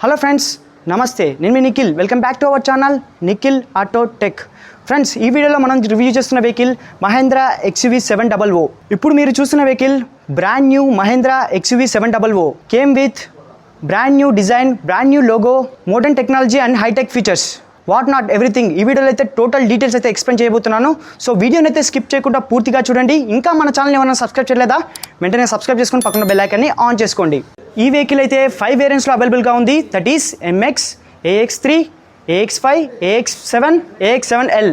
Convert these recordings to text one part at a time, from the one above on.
Hello friends, నమస్తే. నేను మీ Nikhil. Welcome back to our channel Nikhil auto tech. Friends, ఈ వీడియోలో మనం రివ్యూ చేస్తున్న వెహికల్ మహేంద్రా XUV 700. ఇప్పుడు మీరు చూస్తున్న vehicle brand new Mahindra XUV 700 came with brand new design, brand new logo, modern technology and high tech features, what not everything. ఈ వీడియోలో అయితే టోటల్ డీటెయిల్స్ అయితే ఎక్స్ప్లెయిన్ చేయబోతున్నాను. సో వీడియోని అయితే స్కిప్ చేయకుండా పూర్తిగా చూడండి. ఇంకా మన ఛానల్ ఏమైనా సబ్స్క్రైబ్ చేయలేదా వెంటనే సబ్స్క్రైబ్ చేసుకొని పక్కన బెల్ ఐకాన్ని ఆన్ చేసుకోండి. ఈ వెహికల్ అయితే 5 వేరియంట్స్లో అవైలబుల్గా ఉంది. That is MX, AX3, AX5, AX7, AX7L.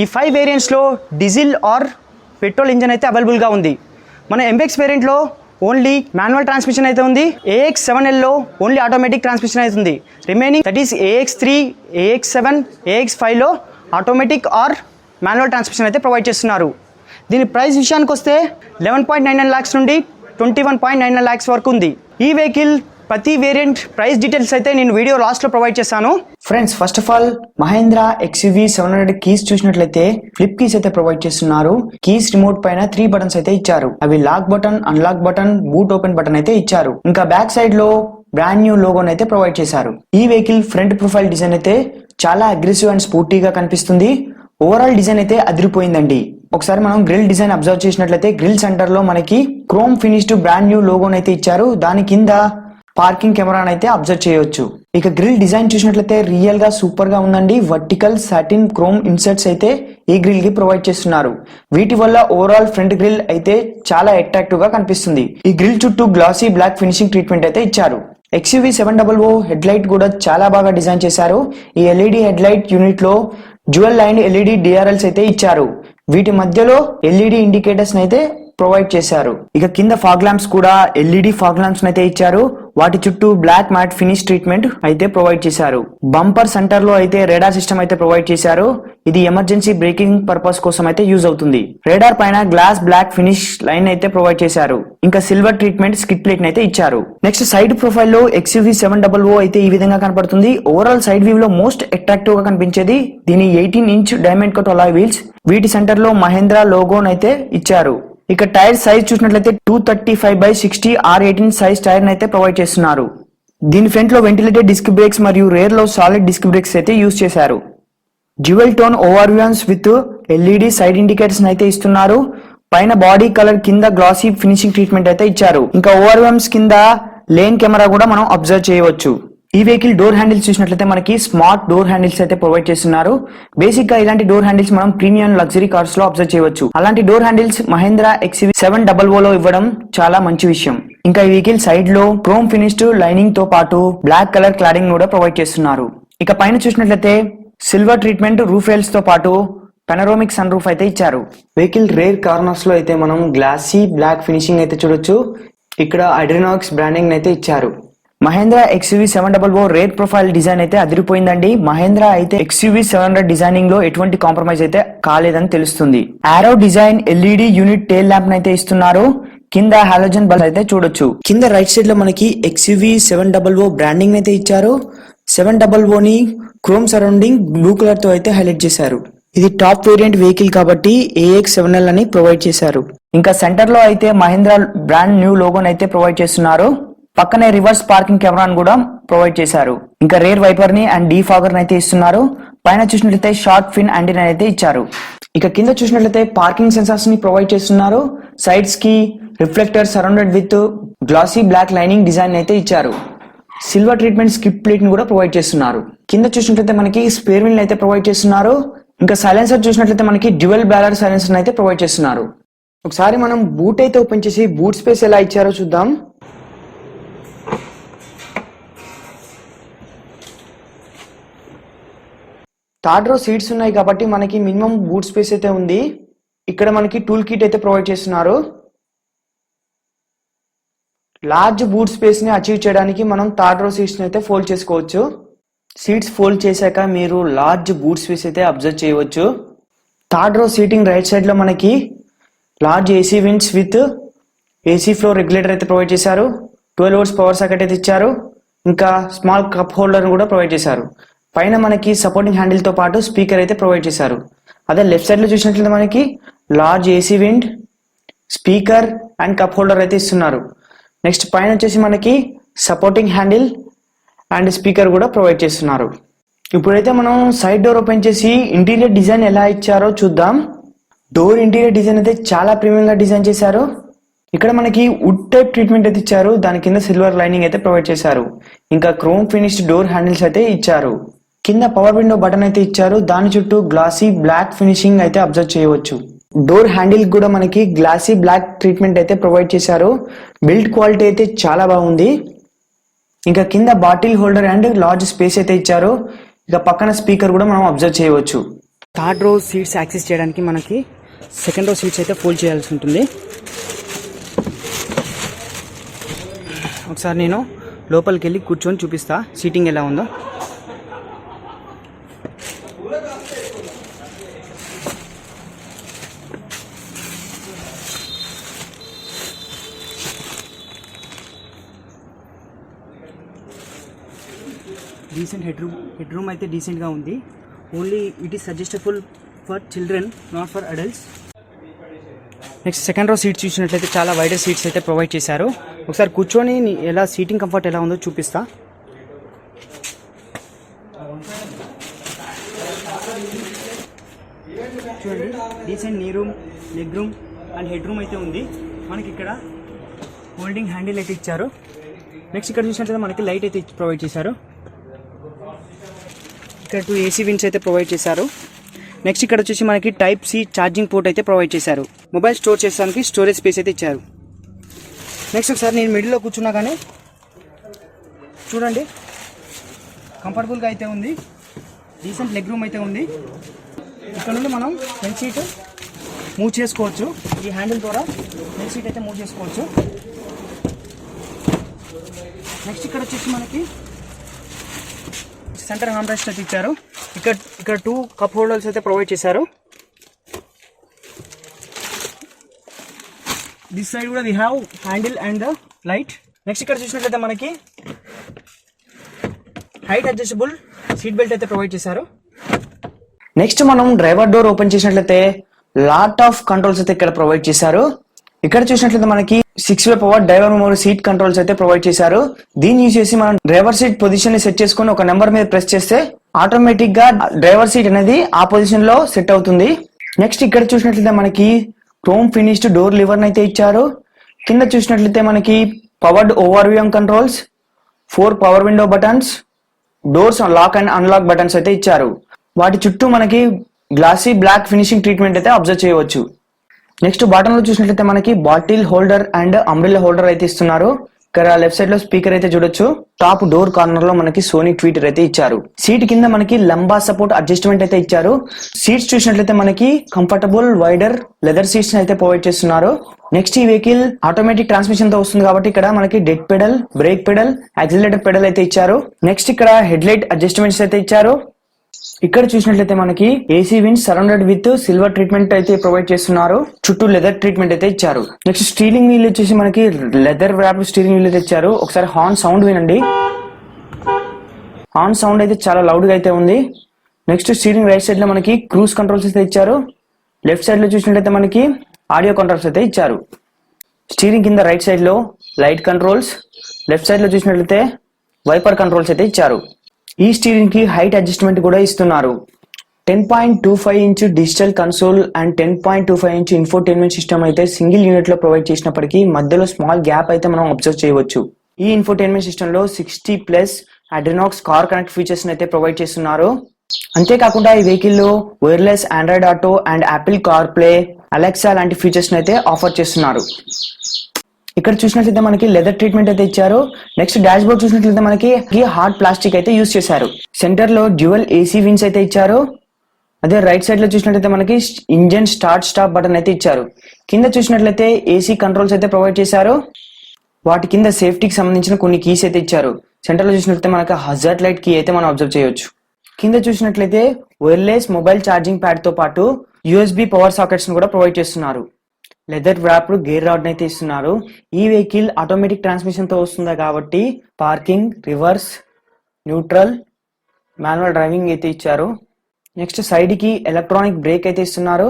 ఈ 5 వేరియంట్స్లో డీజిల్ ఆర్ పెట్రోల్ ఇంజన్ అయితే అవైలబుల్గా ఉంది. మన MX వేరియంట్లో ఓన్లీ మాన్యువల్ ట్రాన్స్మిషన్ అయితే ఉంది. AX7Lలో ఓన్లీ ఆటోమేటిక్ ట్రాన్స్మిషన్ అయితే ఉంది. Remaining that is AX3, AX7, AX5లో ఆటోమేటిక్ ఆర్ మాన్యువల్ ట్రాన్స్మిషన్ అయితే ప్రొవైడ్ చేస్తున్నారు. దీని ప్రైస్ విషయానికి వస్తే 11.99 lakhs నుండి 21.99 lakhs వరకు ఉంది. ఈ వెహికల్ ప్రతి వేరియంట్ ప్రైస్ డీటెయిల్స్ అయితే నేను వీడియో లాస్ట్లో ప్రొవైడ్ చేశాను. Friends, first of all Mahindra XUV 700 keys చూసినట్లయితే ఫ్లిప్ కీస్ అయితే ప్రొవైడ్ చేస్తున్నారు. కీస్ రిమోట్ పైన 3 బటన్స్ అయితే ఇచ్చారు. అవి lock button, unlock button, boot open button అయితే ఇచ్చారు. ఇంకా బ్యాక్ సైడ్ లో బ్రాండ్ న్యూ లోగోని అయితే ప్రొవైడ్ చేశారు. ఈ వెహికల్ ఫ్రంట్ ప్రొఫైల్ డిజైన్ అయితే చాలా అగ్రెసివ్ అండ్ స్పోర్టీగా కనిపిస్తుంది. ఓవరాల్ డిజైన్ అయితే అదిరిపోయిందండి. ఒకసారి మనం గ్రిల్ డిజైన్ అబ్జర్వ్ చేసినట్లయితే గ్రిల్ సెంటర్ లో మనకి క్రోమ్ ఫినిష్డ్ బ్రాండ్ న్యూ లోగోని అయితే ఇచ్చారు. దాని కింద పార్కింగ్ కెమెరాని అయితే అబ్జర్వ్ చేయొచ్చు. ఇక గ్రిల్ డిజైన్ చూసినట్లయితే రియల్ గా సూపర్ గా ఉందండి. వర్టికల్ సాటిన్ క్రోమ్ ఇన్సర్ట్స్ అయితే ఈ గ్రిల్ కి ప్రొవైడ్ చేస్తున్నారు. వీటి వల్ల ఓవరాల్ ఫ్రంట్ గ్రిల్ అయితే చాలా అట్రాక్టివ్ గా కనిపిస్తుంది. ఈ గ్రిల్ చుట్టూ గ్లాసీ బ్లాక్ ఫినిషింగ్ ట్రీట్మెంట్ అయితే ఇచ్చారు. XUV 700 హెడ్ లైట్ కూడా చాలా బాగా డిజైన్ చేశారు. ఈ LED హెడ్ లైట్ యూనిట్ లో డ్యూయల్ లైన్ LED DRLs అయితే ఇచ్చారు. వీటి మధ్యలో LED ఇండికేటర్స్ అయితే ప్రొవైడ్ చేశారు. ఇక కింద ఫాగ్ ల్యాంప్స్ కూడా LED ఫాగ్ ల్యాంప్స్ అయితే ఇచ్చారు. వాటి చుట్టూ బ్లాక్ మ్యాట్ ఫినిష్ ట్రీట్మెంట్ అయితే ప్రొవైడ్ చేశారు. బంపర్ సెంటర్ లో అయితే రేడార్ సిస్టమ్ అయితే ప్రొవైడ్ చేశారు. ఇది ఎమర్జెన్సీ బ్రేకింగ్ పర్పస్ కోసం అయితే యూజ్ అవుతుంది. రేడార్ పైన గ్లాస్ బ్లాక్ ఫినిష్ లైన్ అయితే ప్రొవైడ్ చేశారు. ఇంకా సిల్వర్ ట్రీట్మెంట్ స్కిడ్ ప్లేట్ అయితే ఇచ్చారు. నెక్స్ట్ సైడ్ ప్రొఫైల్ లో XUV 700 అయితే ఈ విధంగా కనపడుతుంది. ఓవరాల్ సైడ్ వ్యూ లో మోస్ట్ అట్రాక్టివ్ గా కనిపించేది దీని 18-inch diamond cut alloy wheels. వీటి సెంటర్ లో మహేంద్రా లోగోన్ అయితే ఇచ్చారు. ఇక టైర్ సైజ్ చూసినట్లయితే 235/60 R18 సైజ్ టైర్ అయితే ప్రొవైడ్ చేస్తున్నారు. దీని ఫ్రంట్ లో వెంటిలేటెడ్ డిస్క్ బ్రేక్స్ మరియు రేర్ లో సాలిడ్ డిస్క్ బ్రేక్స్ అయితే యూజ్ చేశారు. డ్యూయల్ టోన్ ఓవర్వ్యూన్స్ విత్ LED సైడ్ ఇండికేటర్స్ అయితే ఇస్తున్నారు. పైన బాడీ కలర్ కింద గ్లాసీ ఫినిషింగ్ ట్రీట్మెంట్ అయితే ఇచ్చారు. ఇంకా ఓవర్వ్యూన్స్ కింద లేన్ కెమెరా కూడా మనం అబ్జర్వ్ చేయవచ్చు. ఈ వెహికల్ డోర్ హ్యాండిల్స్ చూసినట్లయితే మనకి స్మార్ట్ డోర్ హ్యాండిల్స్ అయితే ప్రొవైడ్ చేస్తున్నారు. బేసిక్ గా ఇలాంటి డోర్ హ్యాండిల్స్ మనం ప్రీమియం లగ్జరీ కార్స్ లో అబ్జర్వ్ చేయవచ్చు. అలాంటి డోర్ హ్యాండిల్స్ మహేంద్రా XUV 700 లో ఇవ్వడం చాలా మంచి విషయం. ఇంకా ఈ వెహికల్ సైడ్ లో క్రోమ్ ఫినిష్డ్ లైనింగ్ తో పాటు బ్లాక్ కలర్ క్లాడింగ్ కూడా ప్రొవైడ్ చేస్తున్నారు. ఇక పైన చూసినట్లయితే సిల్వర్ ట్రీట్మెంట్ రూఫ్ రైల్స్ తో పాటు పెనరోమిక్ సన్ రూఫ్ అయితే ఇచ్చారు. వెహికల్ రేర్ కార్నర్స్ లో అయితే మనం గ్లాసీ బ్లాక్ ఫినిషింగ్ అయితే చూడొచ్చు. ఇక్కడ అడ్రినాక్స్ బ్రాండింగ్ అయితే ఇచ్చారు. Mahindra XUV 700 rear profile design అయితే అదిరిపోయిందండి. మహేంద్రా అయితే XUV 700 డిజైనింగ్ లో ఎటువంటి కాంప్రమైజ్ అయితే కాలేదని తెలుస్తుంది. ఆరో design LED unit tail lamp అయితే ఇస్తున్నారు. కింద హాలోజన్ బల్బ్ అయితే చూడొచ్చు. కింద రైట్ సైడ్ లో మనకి XUV 700 బ్రాండింగ్ అయితే ఇచ్చారు. 700 ని క్రోమ్ సరౌండింగ్ బ్లూ కలర్ తో అయితే హైలైట్ చేశారు. ఇది టాప్ వేరియంట్ వెహికల్ కాబట్టి AX7L అని ప్రొవైడ్ చేశారు. ఇంకా సెంటర్ లో అయితే మహేంద్రా బ్రాండ్ న్యూ లోగోని అయితే ప్రొవైడ్ చేస్తున్నారు. పక్కనే రివర్స్ పార్కింగ్ కెమెరాను కూడా ప్రొవైడ్ చేశారు. ఇంకా రేర్ వైపర్ ని అండ్ డీఫాగర్ అయితే ఇస్తున్నారు. పైన చూసినట్లయితే షార్ట్ ఫిన్ యాంటీనా అయితే ఇచ్చారు. ఇక కింద చూసినట్లయితే పార్కింగ్ సెన్సార్స్ ని ప్రొవైడ్ చేస్తున్నారు. సైడ్స్ కి reflector surrounded with glossy black lining design అయితే ఇచ్చారు. సిల్వర్ ట్రీట్మెంట్ స్కిడ్ ప్లేట్ ని కూడా ప్రొవైడ్ చేస్తున్నారు. కింద చూసినట్లయితే మనకి స్పేర్ వీల్ అయితే ప్రొవైడ్ చేస్తున్నారు. ఇంకా సైలెన్సర్ చూసినట్లయితే మనకి డ్యూయల్ బ్యాలర్ సైలెన్సర్ అయితే ప్రొవైడ్ చేస్తున్నారు. ఒకసారి మనం బూట్ అయితే ఓపెన్ చేసి బూట్ స్పేస్ ఎలా ఇచ్చారో చూద్దాం. థర్డ్ రో సీట్స్ ఉన్నాయి కాబట్టి మనకి మినిమం బూట్ స్పేస్ అయితే ఉంది. ఇక్కడ మనకి టూల్ కిట్ అయితే ప్రొవైడ్ చేస్తున్నారు. లార్జ్ బూట్ స్పేస్ ని అచీవ్ చేయడానికి మనం థర్డ్ రో సీట్స్ ని అయితే ఫోల్డ్ చేసుకోవచ్చు. సీట్స్ ఫోల్డ్ చేశాక మీరు లార్జ్ బూట్ స్పేస్ అయితే అబ్జర్వ్ చేయవచ్చు. Third row seating right side లో మనకి large AC winds with AC flow regulator అయితే ప్రొవైడ్ చేశారు. 12 volts పవర్ సాకెట్ అయితే ఇచ్చారు. ఇంకా స్మాల్ కప్ హోల్డర్ కూడా ప్రొవైడ్ చేశారు. పైన మనకి సపోర్టింగ్ హ్యాండిల్ తో పాటు స్పీకర్ అయితే ప్రొవైడ్ చేశారు. అదే లెఫ్ట్ సైడ్ లో చూసినట్లయితే మనకి large AC wind, speaker and cup holder అయితే ఇస్తున్నారు. నెక్స్ట్ పైన వచ్చేసి మనకి సపోర్టింగ్ హ్యాండిల్ అండ్ స్పీకర్ కూడా ప్రొవైడ్ చేస్తున్నారు. ఇప్పుడైతే మనం సైడ్ డోర్ ఓపెన్ చేసి ఇంటీరియర్ డిజైన్ ఎలా ఇచ్చారో చూద్దాం. డోర్ ఇంటీరియర్ డిజైన్ అయితే చాలా ప్రీమియంగా డిజైన్ చేశారు. ఇక్కడ మనకి వుడ్ టైప్ ట్రీట్మెంట్ అయితే ఇచ్చారు. దాని కింద సిల్వర్ లైనింగ్ అయితే ప్రొవైడ్ చేశారు. ఇంకా క్రోమ్ ఫినిష్డ్ డోర్ హ్యాండిల్స్ అయితే ఇచ్చారు. కింద పవర్ విండో బటన్ అయితే ఇచ్చారు. దాని చుట్టూ గ్లాసీ బ్లాక్ ఫినిషింగ్ అయితే అబ్జర్వ్ చేయవచ్చు. డోర్ హ్యాండిల్ కూడా మనకి గ్లాసీ బ్లాక్ ట్రీట్మెంట్ అయితే ప్రొవైడ్ చేశారు. బిల్డ్ క్వాలిటీ అయితే చాలా బాగుంది. ఇంకా కింద bottle holder and large space అయితే ఇచ్చారు. ఇక పక్కన స్పీకర్ కూడా మనం అబ్జర్వ్ చేయవచ్చు. థర్డ్ రో సీట్స్ యాక్సెస్ చేయడానికి మనకి సెకండ్ రో సీట్స్ అయితే ఫోల్డ్ చేయాల్సి ఉంటుంది. ఒకసారి నేను లోపలికి వెళ్ళి కూర్చొని చూపిస్తా సీటింగ్ ఎలా ఉందో. డీసెంట్ హెడ్ రూమ్ అయితే డీసెంట్గా ఉంది. Only it is suggestible for children, not for adults. Next second row seats చూసినట్లయితే చాలా వైడర్ సీట్స్ అయితే ప్రొవైడ్ చేశారు. ఒకసారి కూర్చొని ఎలా సీటింగ్ కంఫర్ట్ ఎలా ఉందో చూపిస్తా. చూడండి, డీసెంట్ నీ room, leg room and head room అయితే ఉంది. మనకి ఇక్కడ హోల్డింగ్ హ్యాండిల్ అయితే ఇచ్చారు. నెక్స్ట్ ఇక్కడ చూసినట్లయితే మనకి లైట్ అయితే ప్రొవైడ్ చేశారు. ఇక్కడ 2 AC విన్స్ అయితే ప్రొవైడ్ చేశారు. నెక్స్ట్ ఇక్కడ వచ్చేసి మనకి టైప్ సి ఛార్జింగ్ పోర్ట్ అయితే ప్రొవైడ్ చేశారు. మొబైల్ స్టోర్ చేసడానికి స్టోరేజ్ స్పేస్ అయితే ఇచ్చారు. నెక్స్ట్ ఒకసారి నేను మిడిల్లో కూర్చున్నా కానీ చూడండి, కంఫర్టబుల్గా అయితే ఉంది. డీసెంట్ లెగ్ రూమ్ అయితే ఉంది. ఇక్కడ నుండి మనం ఫ్రంట్ సీట్ మూవ్ చేసుకోవచ్చు. ఈ హ్యాండిల్ ద్వారా ఫ్రంట్ సీట్ అయితే మూవ్ చేసుకోవచ్చు. నెక్స్ట్ ఇక్కడ వచ్చేసి మనకి సెంటర్ హ్యాండ్ రెస్ట్ అయితే ఇచ్చారు. ఇక్కడ 2 కప్ హోల్డర్స్ అయితే ప్రొవైడ్ చేశారు. దిస్ సైడ్ కూడా we have handle and the light. Next ఇక్కడ చూసినట్లయితే మనకి హైట్ అడ్జస్టబుల్ సీట్ బెల్ట్ అయితే ప్రొవైడ్ చేశారు. నెక్స్ట్ మనం డ్రైవర్ డోర్ ఓపెన్ చేసినట్లయితే లాట్ ఆఫ్ కంట్రోల్స్ అయితే ఇక్కడ ప్రొవైడ్ చేశారు. ఇక్కడ చూసినట్లయితే మనకి 6-way power driver memory seat controls అయితే ప్రొవైడ్ చేశారు. దీన్ని యూజ్ చేసి మనం డ్రైవర్ సీట్ పొజిషన్ ని సెట్ చేసుకుని ఒక నెంబర్ మీద ప్రెస్ చేస్తే ఆటోమేటిక్ గా డ్రైవర్ సీట్ అనేది ఆ పొజిషన్ లో సెట్ అవుతుంది. నెక్స్ట్ ఇక్కడ చూసినట్లయితే మనకి క్రోమ్ ఫినిష్డ్ డోర్ లివర్ అయితే ఇచ్చారు. కింద చూసినట్లయితే మనకి powered over view controls, 4 power window buttons, doors lock and unlock buttons అయితే ఇచ్చారు. వాటి చుట్టూ మనకి గ్లాసీ బ్లాక్ ఫినిషింగ్ ట్రీట్మెంట్ అయితే అబ్జర్వ్ చేయవచ్చు. నెక్స్ట్ బాటమ్ లో చూసినట్లయితే మనకి bottle holder and umbrella holder అయితే ఇస్తున్నారు. ఇక్కడ లెఫ్ట్ సైడ్ లో స్పీకర్ అయితే చూడొచ్చు. టాప్ డోర్ కార్నర్ లో మనకి సోనీ ట్వీటర్ అయితే ఇచ్చారు. సీట్ కింద మనకి లంబా సపోర్ట్ అడ్జస్ట్మెంట్ అయితే ఇచ్చారు. సీట్స్ చూసినట్లయితే మనకి కంఫర్టబుల్ వైడర్ లెదర్ సీట్స్ అయితే ప్రొవైడ్ చేస్తున్నారు. నెక్స్ట్ ఈ వెహికల్ ఆటోమేటిక్ ట్రాన్స్మిషన్ తో వస్తుంది కాబట్టి ఇక్కడ మనకి dead pedal, break pedal, accelerator pedal అయితే ఇచ్చారు. నెక్స్ట్ ఇక్కడ హెడ్ లైట్ అడ్జస్ట్మెంట్స్ అయితే ఇచ్చారు. ఇక్కడ చూసినట్లయితే మనకి AC vents surrounded with silver treatment అయితే ప్రొవైడ్ చేస్తున్నారు. చుట్టూ లెదర్ ట్రీట్మెంట్ అయితే ఇచ్చారు. నెక్స్ట్ స్టీరింగ్ వీల్ వచ్చేసి మనకి లెదర్ వ్రాప్ స్టీరింగ్ వీల్ అయితే ఇచ్చారు. ఒకసారి హార్న్ సౌండ్ వినండి. హార్న్ సౌండ్ అయితే చాలా లౌడ్ గా అయితే ఉంది. నెక్స్ట్ స్టీరింగ్ రైట్ సైడ్ లో మనకి క్రూజ్ కంట్రోల్స్ అయితే ఇచ్చారు. లెఫ్ట్ సైడ్ లో చూసినట్లయితే మనకి ఆడియో కంట్రోల్స్ అయితే ఇచ్చారు. స్టీరింగ్ కింద రైట్ సైడ్ లో లైట్ కంట్రోల్స్, లెఫ్ట్ సైడ్ లో చూసినట్లయితే వైపర్ కంట్రోల్స్ అయితే ఇచ్చారు. ఈ స్టీరింగ్ కి హైట్ అడ్జస్ట్మెంట్ కూడా ఇస్తున్నారు. 10.25 inch digital console and 10.25 inch infotainment system అయితే సింగిల్ యూనిట్ లో ప్రొవైడ్ చేసినప్పటికీ మధ్యలో స్మాల్ గ్యాప్ అయితే మనం అబ్జర్వ్ చేయవచ్చు. ఈ ఇన్ఫోటైన్మెంట్ సిస్టమ్ లో 60+ అడ్రినాక్స్ కార్ కనెక్ట్ ఫీచర్స్ అయితే ప్రొవైడ్ చేస్తున్నారు. అంతేకాకుండా ఈ వెహికల్ లో wireless Android auto and Apple car play, Alexa లాంటి ఫీచర్స్ అయితే ఆఫర్ చేస్తున్నారు. ఇక్కడ చూసినట్లయితే మనకి లెదర్ ట్రీట్మెంట్ అయితే ఇచ్చారు. నెక్స్ట్ డాష్ బోర్డ్ చూసినట్లయితే మనకి హార్డ్ ప్లాస్టిక్ అయితే యూజ్ చేశారు. సెంటర్ లో డ్యూయల్ ఏసీ విన్స్ అయితే ఇచ్చారు. అదే రైట్ సైడ్ లో చూసినట్లయితే మనకి ఇంజన్ స్టార్ట్ స్టాప్ బటన్ అయితే ఇచ్చారు. కింద చూసినట్లయితే ఏసీ కంట్రోల్స్ అయితే ప్రొవైడ్ చేశారు. వాటి కింద సేఫ్టీకి సంబంధించిన కొన్ని కీస్ అయితే ఇచ్చారు. సెంటర్ లో చూసినట్లయితే మనకి హజార్డ్ లైట్ కీ అయితే మనం అబ్జర్వ్ చేయొచ్చు. కింద చూసినట్లయితే వైర్లెస్ మొబైల్ ఛార్జింగ్ ప్యాడ్ తో పాటు USB పవర్ సాకెట్స్ కూడా ప్రొవైడ్ చేస్తున్నారు. లెదర్ వ్రాప్డ్ గేర్ రాడ్ అయితే ఇస్తున్నారు. ఈ వెహికల్ ఆటోమేటిక్ ట్రాన్స్మిషన్ తో వస్తుంది కాబట్టి parking, reverse, neutral, manual driving అయితే ఇచ్చారు. నెక్స్ట్ సైడ్ కి ఎలక్ట్రానిక్ బ్రేక్ అయితే ఇస్తున్నారు.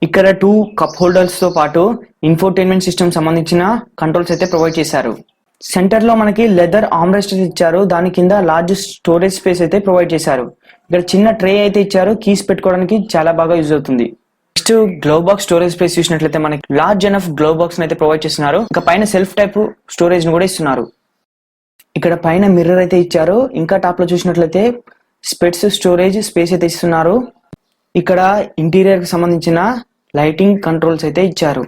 ఇక్కడ 2 కప్ హోల్డర్స్ తో పాటు ఇన్ఫోటైన్మెంట్ సిస్టమ్ సంబంధించిన కంట్రోల్స్ అయితే ప్రొవైడ్ చేశారు. సెంటర్లో మనకి లెదర్ ఆమ్రెస్ట్ ఇచ్చారు, దాని కింద లార్జ్ స్టోరేజ్ స్పేస్ అయితే ప్రొవైడ్ చేశారు. ఇక్కడ చిన్న ట్రే అయితే ఇచ్చారు, కీస్ పెట్టుకోవడానికి చాలా బాగా యూజ్ అవుతుంది. Next glow box storage space చూసినట్లయితే మనకి లార్జ్ ఎనఫ్ గ్లో బాక్స్ అయితే ప్రొవైడ్ చేస్తున్నారు. ఇంకా పైన సెల్ఫ్ టైప్ స్టోరేజ్ ను కూడా ఇస్తున్నారు. ఇక్కడ పైన మిర్రర్ అయితే ఇచ్చారు. ఇంకా టాప్ లో చూసినట్లయితే స్పెట్స్ స్టోరేజ్ స్పేస్ అయితే ఇస్తున్నారు. ఇక్కడ ఇంటీరియర్ కి సంబంధించిన లైటింగ్ కంట్రోల్స్ అయితే ఇచ్చారు.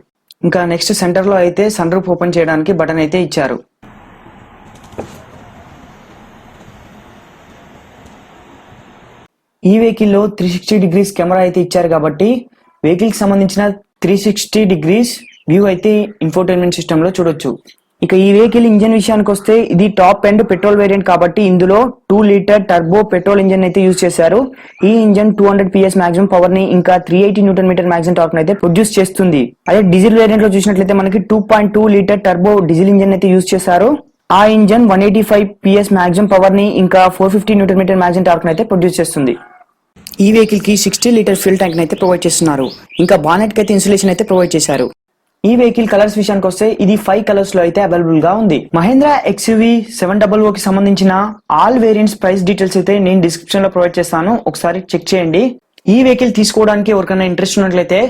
ఇంకా నెక్స్ట్ సెంటర్ లో అయితే సన్ రూఫ్ ఓపెన్ చేయడానికి బటన్ అయితే ఇచ్చారు. ఈ వెహికల్ లో 360 డిగ్రీస్ కెమెరా అయితే ఇచ్చారు కాబట్టి వెహికల్ కి సంబంధించిన 360 డిగ్రీస్ వ్యూ అయితే ఇన్ఫోటైన్మెంట్ సిస్టమ్ లో చూడొచ్చు. ఇక ఈ వెహికల్ ఇంజన్ విషయానికి వస్తే ఇది టాప్ ఎండ్ పెట్రోల్ వేరియంట్ కాబట్టి ఇందులో 2 లీటర్ టర్బో పెట్రోల్ ఇంజన్ అయితే యూజ్ చేశారు. ఈ ఇంజన్ 200 PS మాక్సిమం పవర్ ని ఇంకా 380 న్యూటన్ మీటర్ మాక్సిమం టార్క్ అయితే ప్రొడ్యూస్ చేస్తుంది. అదే డీజిల్ వేరియంట్ లో చూసినట్లయితే మనకి 2.2 లీటర్ టర్బో డీజిల్ ఇంజన్ అయితే యూజ్ చేశారు. ఆ ఇంజన్ 185 PS మాక్సిమం పవర్ ని ఇంకా 450 న్యూటన్ మీటర్ మాక్సిమం టార్క్ అయితే ప్రొడ్యూస్ చేస్తుంది. ఈ వెహికల్ కి 60 లీటర్ ఫ్యూల్ ట్యాంక్ అయితే ప్రొవైడ్ చేస్తున్నారు. ఇంకా బానెట్ కి అయితే ఇన్సులేషన్ అయితే ప్రొవైడ్ చేశారు. ఈ వెహికల్ కలర్స్ విషయానికి వస్తే ఇది 5 కలర్స్ లో అయితే అవైలబుల్ గా ఉంది. మహేంద్ర XUV 700 కి సంబంధించిన ఆల్ వేరియంట్స్ ప్రైస్ డీటెయిల్స్ అయితే నేను డిస్క్రిప్షన్ లో ప్రొవైడ్ చేస్తాను, ఒకసారి చెక్ చేయండి. ఈ వెహికల్ తీసుకోవడానికి ఎవరికైనా ఇంట్రెస్ట్ ఉన్నట్లయితే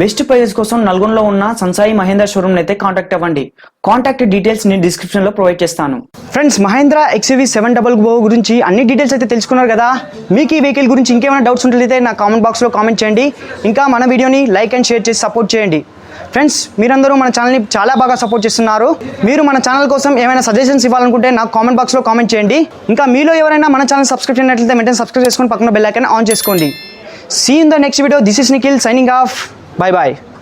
బెస్ట్ ప్రైజెస్ కోసం నల్గొండలో ఉన్న సన్సాయి మహేంద్ర షోరూమ్ అయితే కాంటాక్ట్ అవ్వండి. కాంటాక్ట్ డీటెయిల్స్ నేను డిస్క్రిప్షన్ లో ప్రొవైడ్ చేస్తాను. ఫ్రెండ్స్, మహేంద్ర XUV 700 గురించి అన్ని డీటెయిల్స్ అయితే తెలుసుకున్నారు కదా. మీకు ఈ వెహికల్ గురించి ఇంకేమైనా డౌట్స్ ఉంటే నా కామెంట్ బాక్స్ లో కామెంట్ చేయండి. ఇంకా మన వీడియోని లైక్ అండ్ షేర్ చేసి సపోర్ట్ చేయండి. ఫ్రెండ్స్, మీరందరూ మన ఛానల్ని చాలా బాగా సపోర్ట్ చేస్తున్నారు. మీరు మన ఛానల్ కోసం ఏమైనా సజెషన్స్ ఇవ్వాలనుకుంటే నాకు కామెంట్ బాక్స్లో కామెంట్ చేయండి. ఇంకా మీలో ఎవరైనా మన ఛానల్ సబ్స్క్రైబ్ చేయనట్లయితే వెంటనే సబ్స్క్రైబ్ చేసుకొని పక్కన బెల్ ఐకాన్ ఆన్ చేసుకోండి. See in the next video. This is Nikhil signing off. Bye bye.